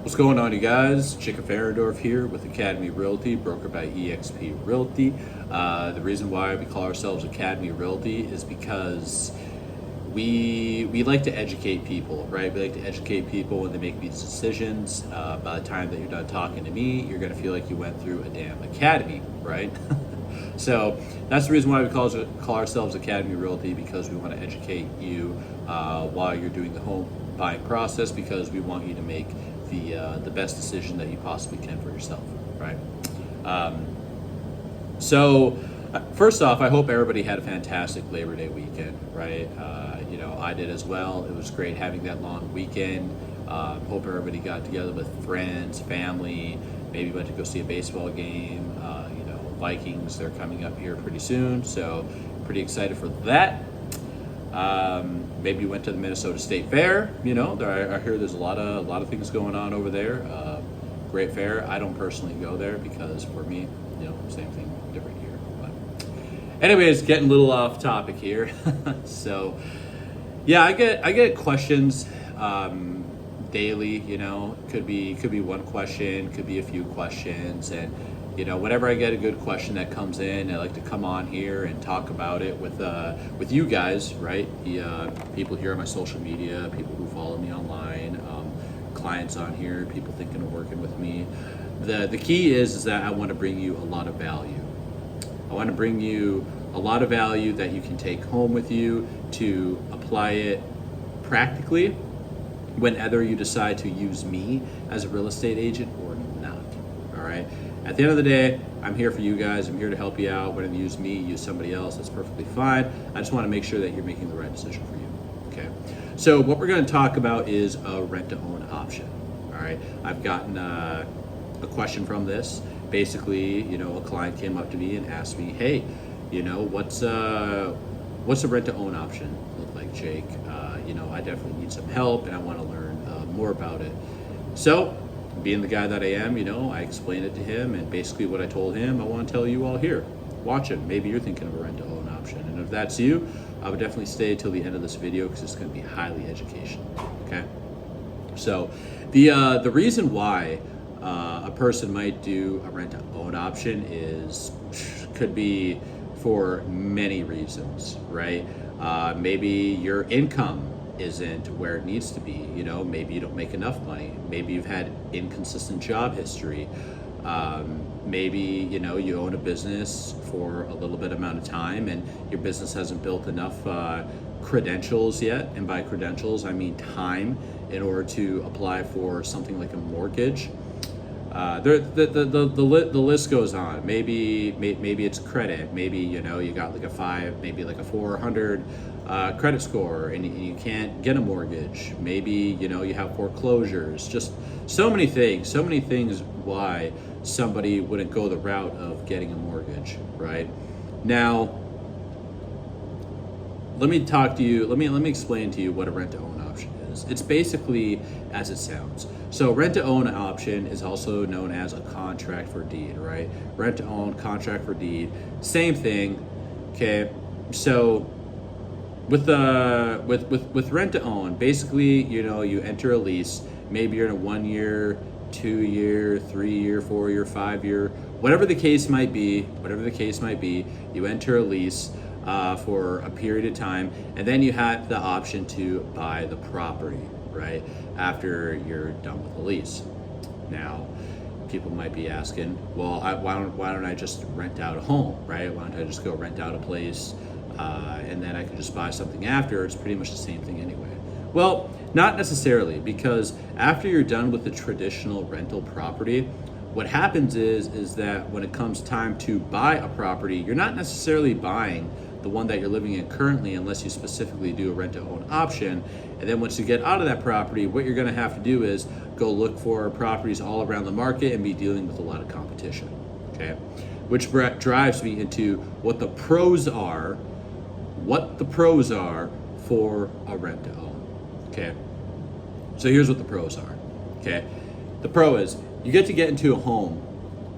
What's going on, you guys? Jacob Farendorf here with Academy Realty, broker by eXp Realty. The reason why we call ourselves Academy Realty is because we like to educate people, right? We like to educate people when they make these decisions. By the time that you're done talking to me, you're going to feel like you went through a damn academy, right? So that's the reason why we call ourselves Academy Realty, because we want to educate you while you're doing the home buying process, because we want you to make the best decision that you possibly can for yourself, right? So first off, I hope everybody had a fantastic Labor Day weekend, right? I did as well. It was great having that long weekend. Hope everybody got together with friends, family, maybe went to go see a baseball game. Vikings, they're coming up here pretty soon, so pretty excited for that. Maybe you went to the Minnesota State Fair. I hear there's a lot of things going on over there. Great fair. I don't personally go there because for me, same thing, different year. But anyways, getting a little off topic here. So yeah, I get questions daily. Could be one question, could be a few questions, and whenever I get a good question that comes in, I like to come on here and talk about it with you guys, right? The people here on my social media, people who follow me online, clients on here, people thinking of working with me. The key is that I want to bring you a lot of value. I want to bring you a lot of value that you can take home with you to apply it practically whenever you decide to use me as a real estate agent or not. All right. At the end of the day, I'm here for you guys. I'm here to help you out. Whether you use me, use somebody else, that's perfectly fine. I just want to make sure that you're making the right decision for you. Okay. So what we're going to talk about is a rent-to-own option. All right. I've gotten a question from this. Basically, a client came up to me and asked me, "Hey, what's a rent-to-own option look like, Jake? I definitely need some help, and I want to learn more about it." So, being the guy that I am, I explained it to him, and basically what I told him, I want to tell you all here. Watch it. Maybe you're thinking of a rent-to-own option, and if that's you, I would definitely stay till the end of this video because it's going to be highly educational. Okay. So, the reason why a person might do a rent-to-own option could be for many reasons, right? Maybe your income isn't where it needs to be. Maybe you don't make enough money. Maybe you've had inconsistent job history. Maybe you own a business for a little bit amount of time and your business hasn't built enough credentials yet, and by credentials I mean time, in order to apply for something like a mortgage. The list goes on. Maybe it's credit. Maybe you got like a 5, maybe like a 400 credit score, and you can't get a mortgage. Maybe you have foreclosures. Just so many things why somebody wouldn't go the route of getting a mortgage. Right now, let me talk to you. Let me explain to you what a rent-to-own option is. It's basically as it sounds. So rent-to-own option is also known as a contract for deed, right? Rent-to-own, contract for deed, same thing. Okay, so with rent-to-own, basically, you enter a lease. Maybe you're in a 1 year, 2 year, 3 year, 4 year, 5 year, whatever the case might be. You enter a lease for a period of time, and then you have the option to buy the property, right, after you're done with the lease. Now, people might be asking, well, why don't I just rent out a home, right? Why don't I just go rent out a place, and then I can just buy something after? It's pretty much the same thing anyway. Well, not necessarily, because after you're done with the traditional rental property, what happens is that when it comes time to buy a property, you're not necessarily buying the one that you're living in currently, unless you specifically do a rent-to-own option. And then once you get out of that property, what you're going to have to do is go look for properties all around the market and be dealing with a lot of competition. Okay, which drives me into what the pros are for a rent-to-own. Okay, so here's what the pros are. Okay, the pro is you get into a home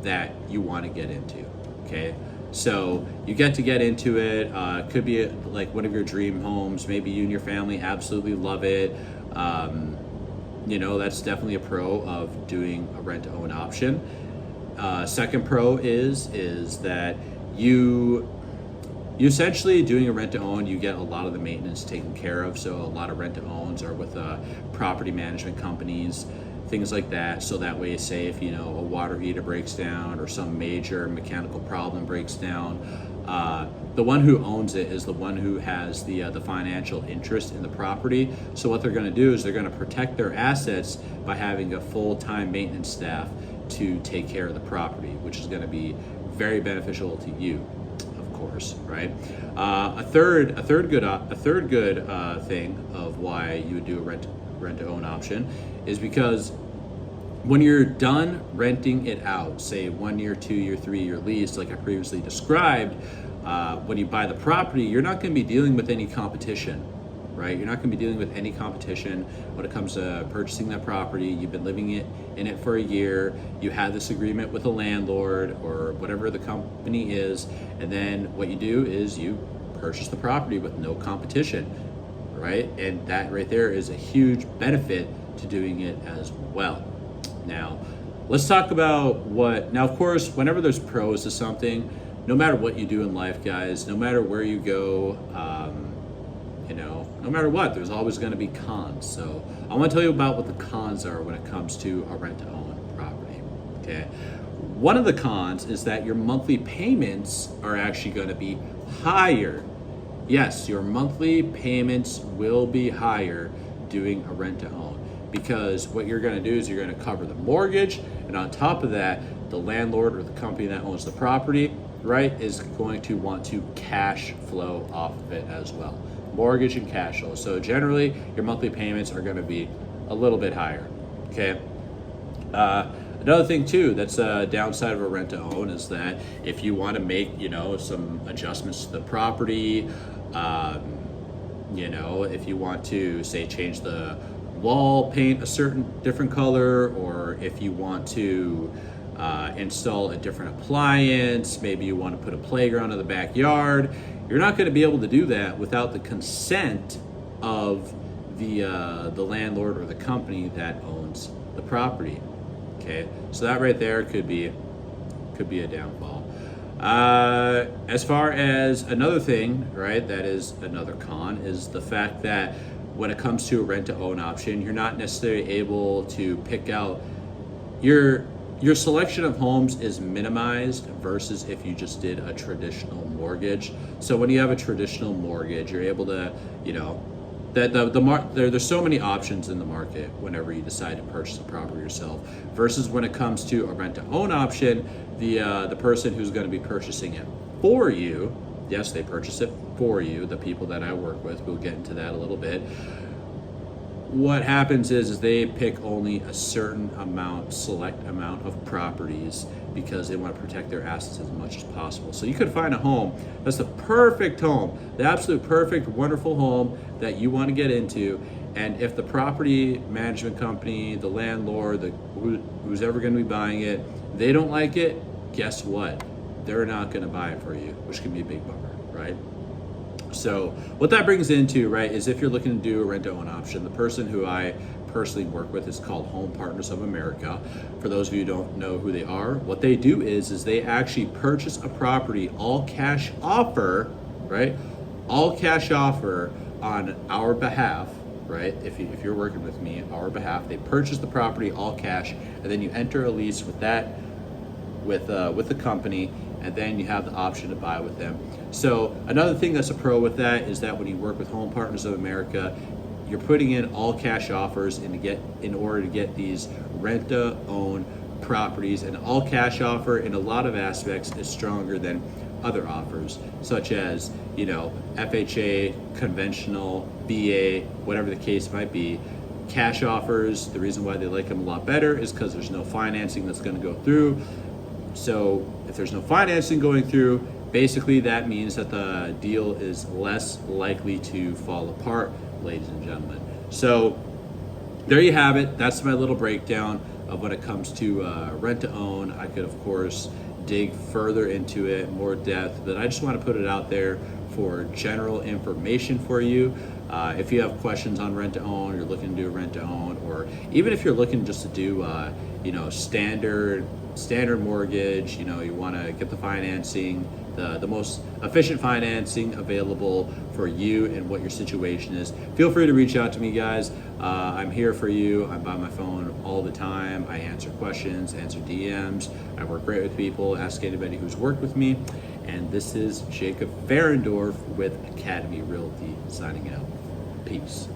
that you want to get into. Okay, So you get to get into it. Could be like one of your dream homes. Maybe you and your family absolutely love it. that's definitely a pro of doing a rent to own option. Second pro is that you essentially doing a rent to own, you get a lot of the maintenance taken care of. So a lot of rent to owns are with property management companies, things like that. So that way, say if a water heater breaks down or some major mechanical problem breaks down, the one who owns it is the one who has the financial interest in the property. So what they're going to do is they're going to protect their assets by having a full-time maintenance staff to take care of the property, which is going to be very beneficial to you, of course, right? A third good thing of why you would do a rent to own option is because when you're done renting it out, say 1 year, 2 year, 3 year lease, like I previously described, when you buy the property, you're not going to be dealing with any competition, right? You're not going to be dealing with any competition when it comes to purchasing that property. You've been living in it for a year. You had this agreement with a landlord or whatever the company is, and then what you do is you purchase the property with no competition, right? And that right there is a huge benefit to doing it as well. Now, let's talk about now, of course, whenever there's pros to something, no matter what you do in life, guys, no matter where you go, no matter what, there's always going to be cons. So I want to tell you about what the cons are when it comes to a rent to own property. Okay. One of the cons is that your monthly payments are actually going to be higher. Yes, your monthly payments will be higher doing a rent to own, because what you're going to do is you're going to cover the mortgage, and on top of that, the landlord or the company that owns the property, right, is going to want to cash flow off of it as well. Mortgage and cash flow. So generally, your monthly payments are going to be a little bit higher. Okay. Another thing too that's a downside of a rent to own is that if you want to make some adjustments to the property, if you want to say change the wall paint a certain different color, or if you want to install a different appliance, maybe you want to put a playground in the backyard, you're not going to be able to do that without the consent of the landlord or the company that owns the property. Okay, so that right there could be a downfall. As far as another thing, right, that is another con, is the fact that when it comes to a rent to own option, you're not necessarily able to pick out your selection of homes is minimized versus if you just did a traditional mortgage. So when you have a traditional mortgage, you're able to, there's so many options in the market whenever you decide to purchase a property yourself. Versus when it comes to a rent to own option, the person who's going to be purchasing it for you, yes, they purchase it for you, the people that I work with, we'll get into that a little bit. What happens is they pick only a certain select amount of properties because they want to protect their assets as much as possible. So you could find a home that's the perfect home, the absolute perfect, wonderful home that you want to get into. And if the property management company, the landlord, who's ever going to be buying it, they don't like it, guess what? They're not going to buy it for you, which can be a big bummer, right? So what that brings into, right, is if you're looking to do a rent to own option, the person who I personally work with is called Home Partners of America. For those of you who don't know who they are, what they do is they actually purchase a property, all cash offer, right? All cash offer on our behalf, right? If you're working with me, our behalf, they purchase the property all cash, and then you enter a lease with the company, and then you have the option to buy with them. So another thing that's a pro with that is that when you work with Home Partners of America, you're putting in all cash offers in order to get these rent to own properties. And all cash offer in a lot of aspects is stronger than other offers, such as FHA, conventional, BA, whatever the case might be. Cash offers, the reason why they like them a lot better is because there's no financing that's going to go through. So if there's no financing going through, basically that means that the deal is less likely to fall apart, ladies and gentlemen. So there you have it. That's my little breakdown of when it comes to rent to own. I could, of course, dig further into it, more depth, but I just want to put it out there for general information for you. If you have questions on rent to own, you're looking to do rent to own, or even if you're looking just to do, standard mortgage, you want to get the financing, the most efficient financing available for you and what your situation is, feel free to reach out to me, guys. I'm here for you. I'm by my phone all the time. I answer questions, answer DMs. I work great with people. Ask anybody who's worked with me. And this is Jacob Ferendorf with Academy Realty signing out. Peace.